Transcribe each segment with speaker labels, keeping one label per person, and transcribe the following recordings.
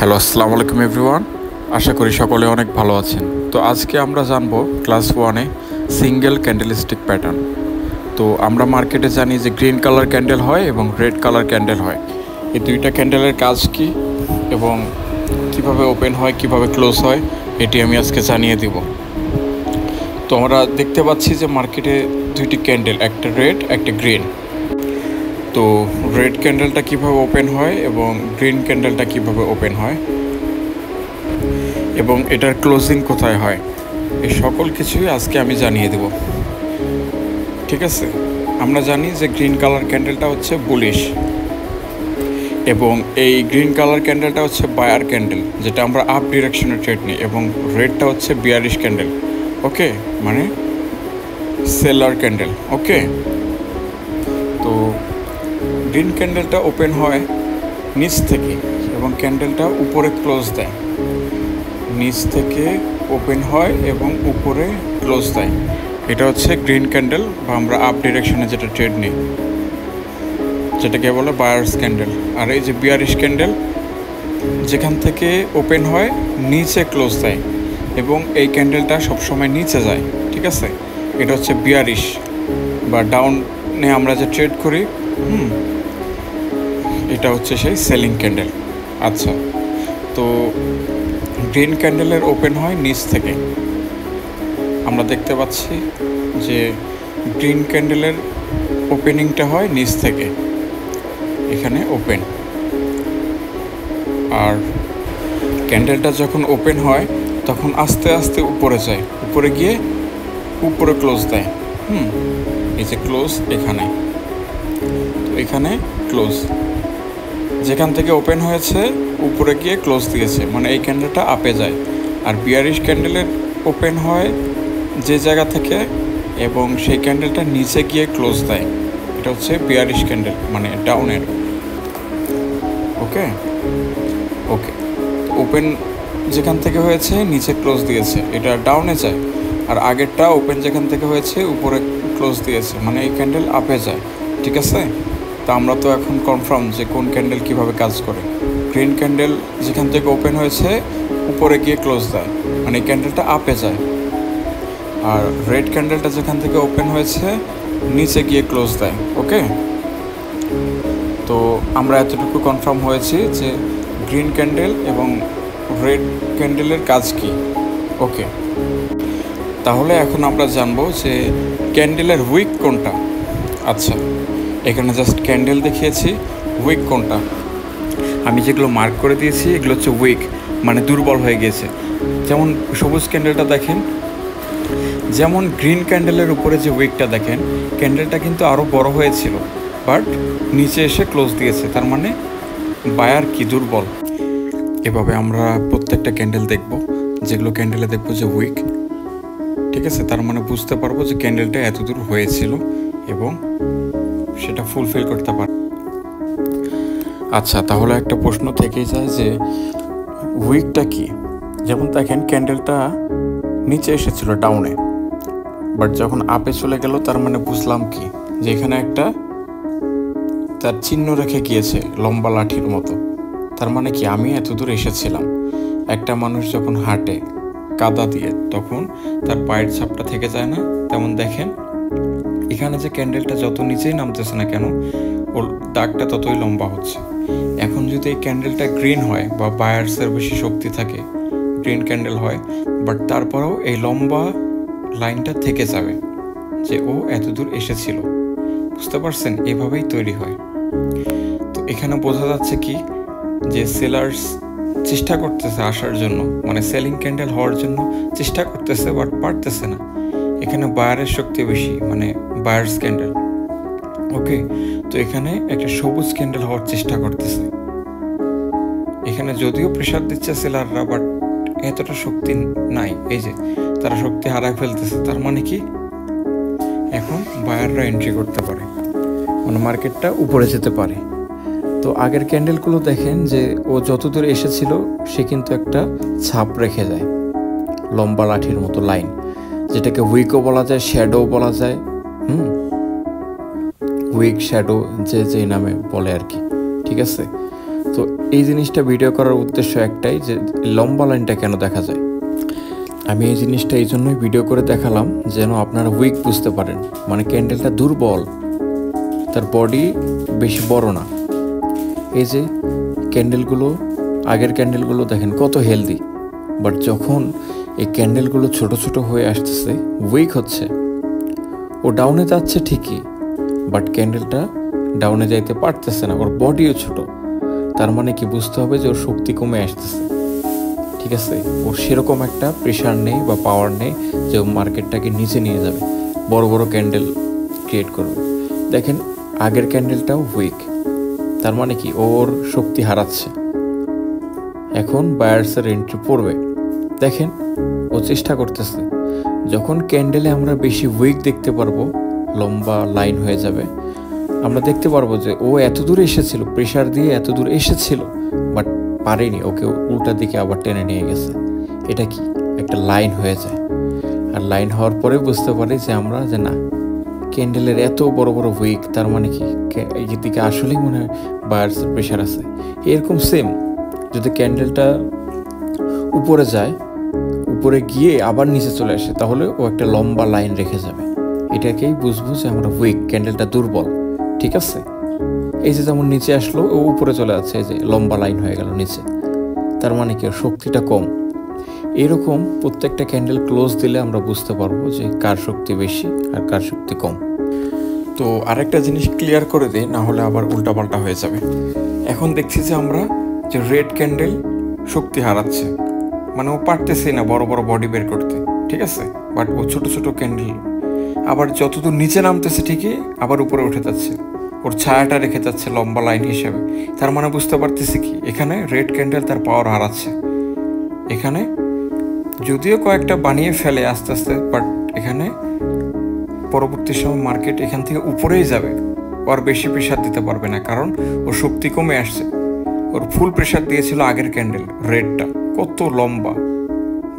Speaker 1: Hello, আসসালামু আলাইকুম everyone. আশা করি সকলে অনেক ভালো আছেন। তো আজকে আমরা জানবো ক্লাস 1-এ সিঙ্গেল ক্যান্ডেলস্টিক প্যাটার্ন। তো আমরা মার্কেটে জানি যে গ্রিন কালার ক্যান্ডেল হয় এবং রেড কালার ক্যান্ডেল হয়। এই দুইটা ক্যান্ডেলের কাজ কি এবং কিভাবে ওপেন হয়, কিভাবে ক্লোজ হয়, এটি আমি আজকে জানিয়ে দিব। তো আমরা দেখতে পাচ্ছি যে মার্কেটে দুইটি ক্যান্ডেল, একটা রেড একটা গ্রিন। তো রেড ক্যান্ডেলটা কিভাবে ওপেন হয় এবং গ্রিন ক্যান্ডেলটা কিভাবে ওপেন হয় এবং এটার ক্লোজিং কোথায় হয়, এই সকল কিছুই আজকে আমি জানিয়ে দেব। ঠিক আছে, আমরা জানি যে গ্রিন কালার ক্যান্ডেলটা হচ্ছে বুলিশ এবং এই গ্রিন কালার ক্যান্ডেলটা হচ্ছে বায়ার ক্যান্ডেল, যেটা আমরা আপ ডিরেকশনে ট্রেড নিই, এবং রেডটা হচ্ছে বিয়ারিশ ক্যান্ডেল। ওকে, মানে সেলার ক্যান্ডেল। ওকে, তো গ্রিন ক্যান্ডেলটা ওপেন হয় নিচ থেকে এবং ক্যান্ডেলটা উপরে ক্লোজ দেয়। নিচ থেকে ওপেন হয় এবং উপরে ক্লোজ দেয়। এটা হচ্ছে গ্রিন ক্যান্ডেল, বা আমরা আপ ডিরেকশনে যেটা ট্রেড নিই, যেটাকে বলে বায়ার্স ক্যান্ডেল। আর এই যে বিয়ারিশ ক্যান্ডেল, যেখান থেকে ওপেন হয় নিচে ক্লোজ দেয় এবং এই ক্যান্ডেলটা সবসময় নিচে যায়। ঠিক আছে, এটা হচ্ছে বিয়ারিশ বা ডাউনে আমরা যে ট্রেড করি, এটা হচ্ছে সেই সেলিং ক্যান্ডেল। আচ্ছা, তো গ্রিন ক্যান্ডেলের ওপেন হয় নিচ থেকে। আমরা দেখতে পাচ্ছি যে গ্রিন ক্যান্ডেলের ওপেনিংটা হয় নিচ থেকে, এখানে ওপেন। আর ক্যান্ডেলটা যখন ওপেন হয় তখন আস্তে আস্তে উপরে যায়, উপরে গিয়ে উপরে ক্লোজ দেয়। এই যে ক্লোজ, এখানে, তো এখানে ক্লোজ, যেখান থেকে ওপেন হয়েছে উপরে গিয়ে ক্লোজ দিয়েছে, মানে এই ক্যান্ডেলটা আপে যায়। আর বিয়ারিশ ক্যান্ডেলের ওপেন হয় যে জায়গা থেকে এবং সেই ক্যান্ডেলটা নিচে গিয়ে ক্লোজ দেয়, এটা হচ্ছে বিয়ারিশ ক্যান্ডেল, মানে ডাউনের। ওকে ওকে, ওপেন যেখান থেকে হয়েছে নিচে ক্লোজ দিয়েছে, এটা ডাউনে যায়। আর আগেরটা ওপেন যেখান থেকে হয়েছে উপরে ক্লোজ দিয়েছে, মানে এই ক্যান্ডেল আপে যায়। ঠিক আছে, তা আমরা তো এখন কনফার্ম যে কোন ক্যান্ডেল কিভাবে কাজ করে। গ্রিন ক্যান্ডেল যেখান থেকে ওপেন হয়েছে উপরে গিয়ে ক্লোজ দেয়, মানে এই ক্যান্ডেলটা আপে যায়। আর রেড ক্যান্ডেলটা যেখান থেকে ওপেন হয়েছে নিচে গিয়ে ক্লোজ দেয়। ওকে, তো আমরা এতটুকু কনফার্ম হয়েছি যে গ্রিন ক্যান্ডেল এবং রেড ক্যান্ডেলের কাজ কি। ওকে, তাহলে এখন আমরা জানবো যে ক্যান্ডেলের উইক কোনটা। আচ্ছা, এখানে জাস্ট ক্যান্ডেল দেখিয়েছি, উইক কোনটা আমি যেগুলো মার্ক করে দিয়েছি এগুলো হচ্ছে উইক, মানে দুর্বল হয়ে গিয়েছে। যেমন সবুজ ক্যান্ডেলটা দেখেন, যেমন গ্রিন ক্যান্ডেলের উপরে যে উইকটা দেখেন, ক্যান্ডেলটা কিন্তু আরও বড় হয়েছিল, বাট নিচে এসে ক্লোজ দিয়েছে, তার মানে বায়ার কি দুর্বল। এভাবে আমরা প্রত্যেকটা ক্যান্ডেল দেখব, যেগুলো ক্যান্ডেলে দেখব যে উইক, ঠিক আছে, তার মানে বুঝতে পারবো যে ক্যান্ডেলটা এত দূর হয়েছিল এবং সেটা ফুলফিল করতে পারে। আচ্ছা, তাহলে একটা প্রশ্ন থেকেই যায় যে উইকটা কি। যেমন দেখেন ক্যান্ডেলটা নিচে এসেছিল ডাউনে, বাট যখন আপে চলে গেল, তার মানে বুঝলাম কি যে এখানে একটা তার চিহ্ন রেখে গিয়েছে লম্বা লাঠির মতো। তার মানে কি আমি এত দূর এসেছিলাম। একটা মানুষ যখন হাঁটে কাদা দিয়ে, তখন তার পায়ের ছাপটা থেকে যায় না, তেমন দেখেন এখানে যে ক্যান্ডেলটা যত নিচেই নামতেছে না কেন, ওর দাগটা ততই লম্বা হচ্ছে। এখন যদি এই ক্যান্ডেলটা গ্রিন হয় বা বায়ার্সের বেশি শক্তি থাকে, গ্রিন ক্যান্ডেল হয়, বাট তারপরেও এই লম্বা লাইনটা থেকে যাবে যে ও এত দূর এসেছিল। বুঝতে পারছেন, এভাবেই তৈরি হয়। তো এখানে বোঝা যাচ্ছে কি যে সেলার্স চেষ্টা করতেছে আসার জন্য, মানে সেলিং ক্যান্ডেল হওয়ার জন্য চেষ্টা করতেছে, বাট পারতেছে না। এখানে বায়ারের শক্তি বেশি, মানে বায়ার্স ক্যান্ডেল। ওকে, তো এখানে একটা সবুজ ক্যান্ডেল হওয়ার চেষ্টা করতেছে। এখানে যদিও প্রেশার দিচ্ছে সেলাররা, বাট এতটা শক্তি নাই। এই যে তারা শক্তি হারায় ফেলতেছে, তার মানে কি এখন বায়াররা এন্ট্রি করতে পারে, মানে মার্কেটটা উপরে যেতে পারে। তো আগের ক্যান্ডেলগুলো দেখেন যে ও যত দূর এসেছিল সে কিন্তু একটা ছাপ রেখে যায়, লম্বা লাঠির মতো লাইন, যেটাকে উইকও বলা যায়, শ্যাডো বলা যায়। উইক, শ্যাডো, যে নামে বলে আর কি। ঠিক আছে, তো এই জিনিসটা ভিডিও করার উদ্দেশ্য একটাই, যে লম্বা লাইনটা কেন দেখা যায়। আমি এই জিনিসটা এই জন্যই ভিডিও করে দেখালাম যেন আপনারা উইক বুঝতে পারেন, মানে ক্যান্ডেলটা দুর্বল, তার বডি বেশি বড় না। এই যে ক্যান্ডেলগুলো, আগের ক্যান্ডেলগুলো দেখেন কত হেলদি, বাট যখন এই ক্যান্ডেলগুলো ছোট ছোট হয়ে আসতেছে, উইক হচ্ছে, ও ডাউনে যাচ্ছে ঠিকই, বাট ক্যান্ডেলটা ডাউনে যাইতে পারতেছে না, ওর বডিও ছোট। তার মানে কি বুঝতে হবে যে ওর শক্তি কমে আসতেছে, ঠিক আছে? ওর সেরকম একটা প্রেশার নেই বা পাওয়ার নেই যে ও মার্কেটটাকে নিচে নিয়ে যাবে, বড় বড় ক্যান্ডেল ক্রিয়েট করবে। দেখেন আগের ক্যান্ডেলটাও উইক, তার মানে কি ওর শক্তি হারাচ্ছে। এখন বায়ার্সের এন্ট্রি পড়বে। দেখেন ও চেষ্টা করতেছে, যখন ক্যান্ডেলে আমরা বেশি উইক দেখতে পারবো, লম্বা লাইন হয়ে যাবে, আমরা দেখতে পারবো যে ও এত দূর এসেছিল, প্রেশার দিয়ে এত দূর এসেছিল, বাট পারেনি, ওকে উল্টা দিকে আবার টেনে নিয়ে গেছে। এটা কি একটা লাইন হয়ে যায়। আর লাইন হওয়ার পরে বুঝতে পারি যে আমরা যে না, ক্যান্ডেলের এত বড় বড় উইক, তার মানে কি এই দিকে আসলেই মনে হয় বায়ার্সের প্রেশার আছে। এরকম সেম যদি ক্যান্ডেলটা উপরে যায়, উপরে গিয়ে আবার নিচে চলে আসে, তাহলে ও একটা লম্বা লাইন রেখে যাবে। এটাকেই বুঝবো যে আমরা উইক, ক্যান্ডেলটা দুর্বল, ঠিক আছে? এই যে যেমন নিচে আসলো, ও উপরে চলে যাচ্ছে, এই যে লম্বা লাইন হয়ে গেল নিচে, তার মানে কি ওর শক্তিটা কম। এরকম প্রত্যেকটা ক্যান্ডেল ক্লোজ দিলে আমরা বুঝতে পারবো যে কার শক্তি বেশি আর কার শক্তি কম। তো আরেকটা জিনিস ক্লিয়ার করে দিই, না হলে আবার উল্টাপাল্টা হয়ে যাবে। এখন দেখছি যে আমরা যে রেড ক্যান্ডেল শক্তি হারাচ্ছে, মানে ও পারতেছে না বড় বড় বডি বের করতে, ঠিক আছে? বাট ও ছোট ছোট ক্যান্ডেল আবার যতদূর নিচে নামতেছে ঠিকই আবার উপরে উঠে যাচ্ছে, ওর ছায়াটা রেখে যাচ্ছে লম্বা লাইন হিসাবে। তার মানে বুঝতে পারতেছি কি এখানে রেড ক্যান্ডেল তার পাওয়ার হারাচ্ছে। এখানে যদিও কয়েকটা বানিয়ে ফেলে আস্তে আস্তে, বাট এখানে পরবর্তী সময় মার্কেট এখান থেকে উপরেই যাবে, ওর বেশি প্রেশার দিতে পারবে না, কারণ ওর শক্তি কমে আসছে। ওর ফুল প্রেশার দিয়েছিল আগের ক্যান্ডেল, রেডটা কত লম্বা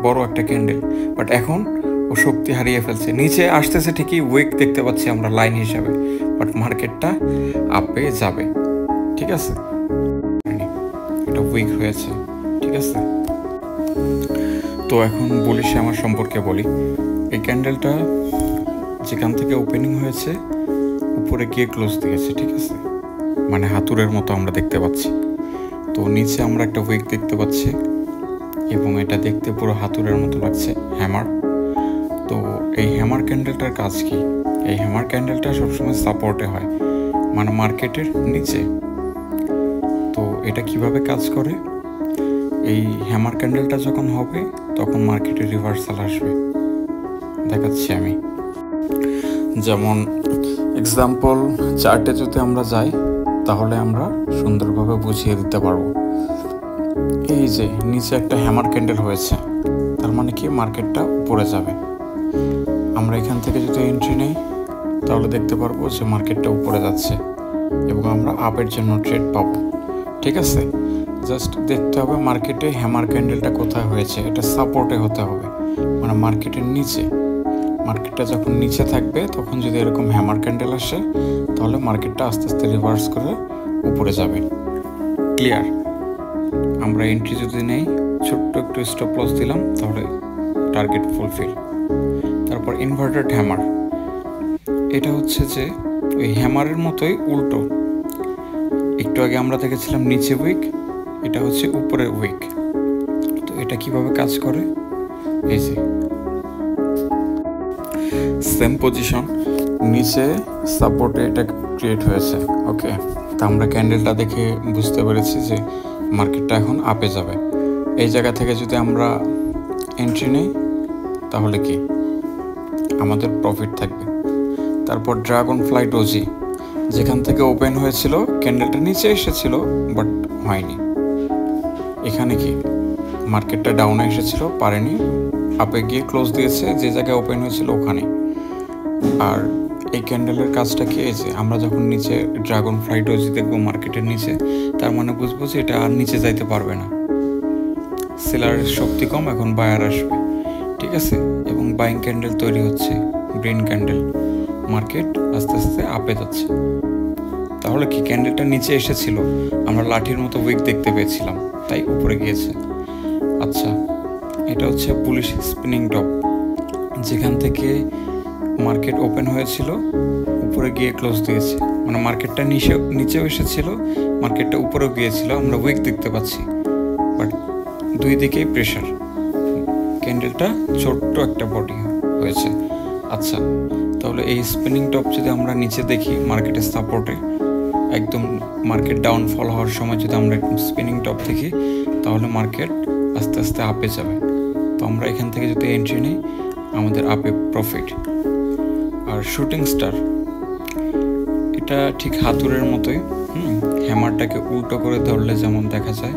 Speaker 1: বড় একটা ক্যান্ডেল, বাট এখন ও শক্তি হারিয়ে ফেলছে, নিচে আসতেছে ঠিকই, উইক দেখতে পাচ্ছি আমরা লাইন হিসাবে, বাট মার্কেটটা আপে যাবে, ঠিক আছে? এটা উইক হয়েছে, ঠিক আছে? তো এখন বুলিশে আমার সম্পর্কে বলি। এই ক্যান্ডেলটা যেখান থেকে ওপেনিং হয়েছে উপরে গিয়ে ক্লোজ দিয়েছে, ঠিক আছে? মানে হাতুড়ের মতো আমরা দেখতে পাচ্ছি। তো নিচে আমরা একটা উইক দেখতে পাচ্ছি, এবং এটা দেখতে পুরো হাতুড়ের মতো লাগছে, হ্যামার। তো এই হ্যামার ক্যান্ডেলটার কাজ কি? এই হ্যামার ক্যান্ডেলটা সবসময় সাপোর্টে হয়, মানে মার্কেটের নিচে। তো এটা কিভাবে কাজ করে? এই হ্যামার ক্যান্ডেলটা যখন হবে তখন মার্কেটে রিভার্সাল আসবে, দেখাচ্ছি আমি। যেমন এক্সাম্পল চার্টে যদি আমরা যাই, তাহলে আমরা সুন্দরভাবে বুঝিয়ে দিতে পারবো। এই যে নিচে একটা হ্যামার ক্যান্ডেল হয়েছে, তার মানে কি মার্কেটটা উপরে যাবে। আমরা এখান থেকে যদি এন্ট্রি নেই, তাহলে দেখতে পারবো যে মার্কেটটা উপরে যাচ্ছে এবং আমরা আপের জন্য ট্রেড পাবো, ঠিক আছে? জাস্ট দেখতে হবে মার্কেটে হ্যামার ক্যান্ডেলটা কোথায় হয়েছে, এটা সাপোর্টে হতে হবে, মানে মার্কেটের নিচে। মার্কেটটা যখন নিচে থাকবে তখন যদি এরকম হ্যামার ক্যান্ডেল আসে, তাহলে মার্কেটটা আস্তে আস্তে রিভার্স করে উপরে যাবে। ক্লিয়ার? আমরা এন্ট্রি যদি নেই, ছোট্ট একটু স্টপ লস দিলাম, তাহলে টার্গেট ফুলফিল। তারপর ইনভার্টেড হ্যামার, এটা হচ্ছে যে ওই হ্যামারের মতোই উল্টো। একটু আগে আমরা দেখেছিলাম নিচে উইক, এটা হচ্ছে উপরে উইক। তো এটা কিভাবে কাজ করে? এই যে সেম পজিশন, নিচে সাপোর্টে এটা ক্রিয়েট হয়েছে, ওকে? তা আমরা ক্যান্ডেলটা দেখে বুঝতে পেরেছি যে মার্কেটটা এখন আপে যাবে। এই জায়গা থেকে যদি আমরা এন্ট্রি নেই, তাহলে কি আমাদের প্রফিট থাকবে। তারপর ড্রাগন ফ্লাই ডোজি, যেখান থেকে ওপেন হয়েছিল ক্যান্ডেলটা নিচে এসেছিল, বাট হয়নি। এখানে কি মার্কেটটা ডাউনে এসেছিল, পারেনি, আপে গিয়ে ক্লোজ দিয়েছে, যে জায়গায় ওপেন হয়েছিল ওখানে। আর এই ক্যান্ডেলের কাজটা কি? এই যে আমরা যখন নিচে ড্রাগন ফ্লাই ডোজি দেখবো মার্কেটের নিচে, তার মানে বুঝবো যে এটা আর নিচে যাইতে পারবে না, সেলারের শক্তি কম, এখন বায়ার আসবে, ঠিক আছে? এবং বাইং ক্যান্ডেল তৈরি হচ্ছে, গ্রিন ক্যান্ডেল, মার্কেট আস্তে আস্তে আপে যাচ্ছে। তাহলে কি ক্যান্ডেলটা নিচে এসেছিল, আমরা লাঠির মতো উইক দেখতে পেয়েছিলাম, তাই উপরে গিয়েছে। আচ্ছা, এটা হচ্ছে বুলিশ স্পিনিং টপ, যেখান থেকে মার্কেট ওপেন হয়েছিল উপরে গিয়ে ক্লোজ দিয়েছে, মানে মার্কেটটা নিচেও এসেছিল, মার্কেটটা উপরেও গিয়েছিল, আমরা উইক দেখতে পাচ্ছি, বাট দুই দিকেই প্রেশার, ক্যান্ডেলটা ছোট্ট একটা বডি হয়েছে। আচ্ছা, তাহলে এই স্পিনিং টপ যদি আমরা নিচে দেখি মার্কেটের সাপোর্টে, একদম মার্কেট ডাউনফল হওয়ার সময় যদি আমরা একদম স্পিনিং টপ দেখি, তাহলে মার্কেট আস্তে আস্তে আপে যাবে। তো আমরা এখান থেকে যদি এন্ট্রি নিই, আমাদের আপে প্রফিট। আর শুটিং স্টার, এটা ঠিক হাতুড়ের মতোই, হ্যামারটাকে উল্টো করে ধরলে যেমন দেখা যায়,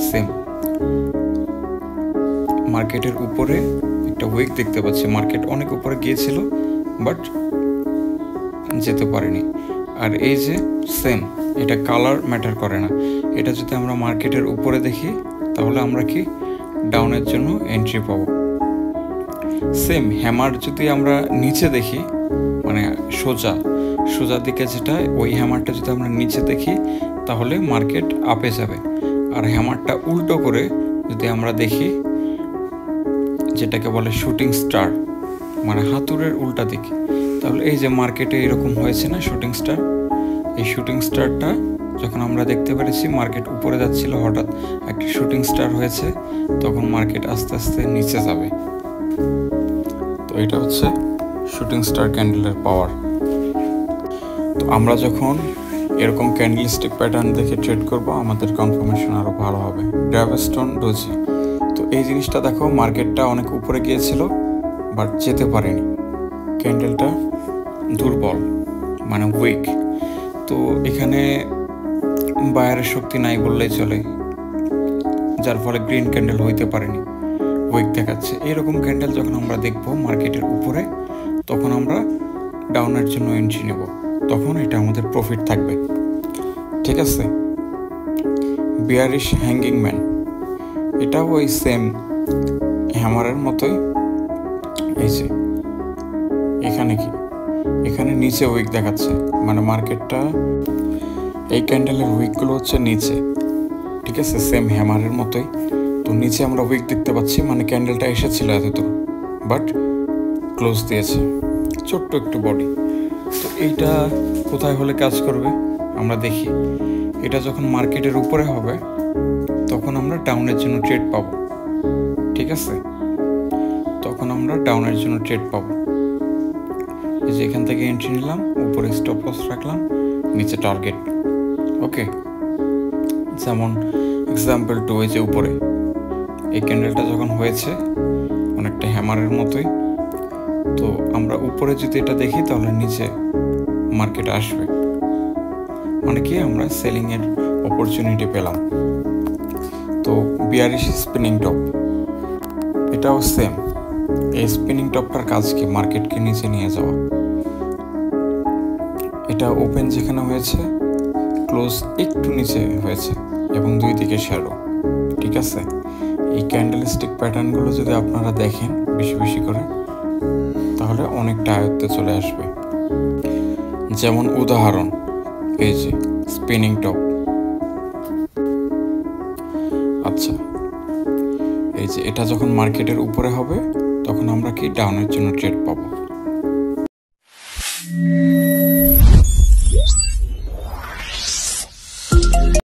Speaker 1: সেম মার্কেটের উপরে একটা উইক দেখতে পাচ্ছি, মার্কেট অনেক উপরে গিয়েছিল বাট যেতে পারেনি। আর এই যে সেম, এটা কালার ম্যাটার করে না, এটা যদি আমরা মার্কেটের উপরে দেখি তাহলে আমরা কি ডাউনের জন্য এন্ট্রি পাবো। সেম হ্যামার যদি আমরা নিচে দেখি, মানে সোজা দিকে যেটা, ওই হ্যামারটা যদি আমরা নিচে দেখি তাহলে মার্কেট আপে যাবে। আর হ্যামারটা উল্টো করে যদি আমরা দেখি, যেটাকে বলে শুটিং স্টার, মানে হাতুড়ের উল্টা দিকে, তাহলে এই যে মার্কেটে এরকম হয়েছে না শুটিং স্টার, এই শুটিং স্টারটা যখন আমরা দেখতে পেরেছি মার্কেট উপরে যাচ্ছিল, হঠাৎ একটা শুটিং স্টার হয়েছে, তখন মার্কেট আস্তে আস্তে নিচে যাবে। তো এটা হচ্ছে শুটিং স্টার ক্যান্ডেলের পাওয়ার। তো আমরা যখন এরকম ক্যান্ডেলস্টিক প্যাটার্ন দেখে ট্রেড করব, আমাদের কনফার্মেশন আরও ভালো হবে। গ্র্যাভস্টোন ডোজি, তো এই জিনিসটা দেখো, মার্কেটটা অনেক উপরে গিয়েছিল বাট যেতে পারেনি, ক্যান্ডেলটা দুর্বল, মানে উইক। তো এখানে বায়ারের শক্তি নাই বললেই চলে, যার ফলে গ্রিন ক্যান্ডেল হইতে পারেনি, উইক দেখাচ্ছে। এইরকম ক্যান্ডেল যখন আমরা দেখবো মার্কেটের উপরে, তখন আমরা ডাউনের জন্য এন্ট্রি নেব, তখন এটা আমাদের প্রফিট থাকবে। ঠিক আছে। বিয়ারিশ হ্যাঙ্গিং ম্যান, এটাও ওই সেম হ্যামারের মতোই। এই যে এখানে কি, এখানে নিচে উইক দেখাচ্ছে, মানে মার্কেটটা, এই ক্যান্ডেলের উইকগুলো হচ্ছে নিচে, ঠিক আছে, সেম হ্যামারের মতোই। তো নিচে আমরা উইক দেখতে পাচ্ছি, মানে ক্যান্ডেলটা এসেছিল এতদূর বাট ক্লোজ দিয়েছে, ছোট্ট একটু বডি। তো এইটা কোথায় হলে কাজ করবে আমরা দেখি। এটা যখন মার্কেটের উপরে হবে তখন আমরা ডাউনের জন্য ট্রেড পাবো, ঠিক আছে, তখন আমরা ডাউনের জন্য ট্রেড পাবো। এই যে এখান থেকে এন্ট্রি নিলাম, উপরে স্টপ লস রাখলাম, নিচে টার্গেট। ওকে, যেমন এক্সাম্পল 2, এই যে উপরে এই ক্যান্ডেলটা যখন হয়েছে অনেকটা হ্যামারের মতোই, তো আমরা উপরে যদি এটা দেখি তাহলে নিচে মার্কেট আসবে, মানে কি আমরা সেলিংয়ের অপরচুনিটি পেলাম। তো বিয়ারিশ স্পিনিং টপ, এটাও সেম, এই স্পিনিং টপটার কাজ কি, মার্কেটকে নিচে নিয়ে যাওয়া। এটা ওপেন যেখানে হয়েছে, ক্লোজ একটু নিচে হয়েছে এবং দুই দিকে শ্যাডো, ঠিক আছে। এই ক্যান্ডেলস্টিক প্যাটার্নগুলো যদি আপনারা দেখেন বেশি বেশি করে, তাহলে অনেকটা আয়ত্তে চলে আসবে। যেমন উদাহরণ, এই যে স্পিনিং টপ। আচ্ছা, এই যে এটা যখন মার্কেটের উপরে হবে তখন আমরা কি ডাউনের জন্য ট্রেড পাবো।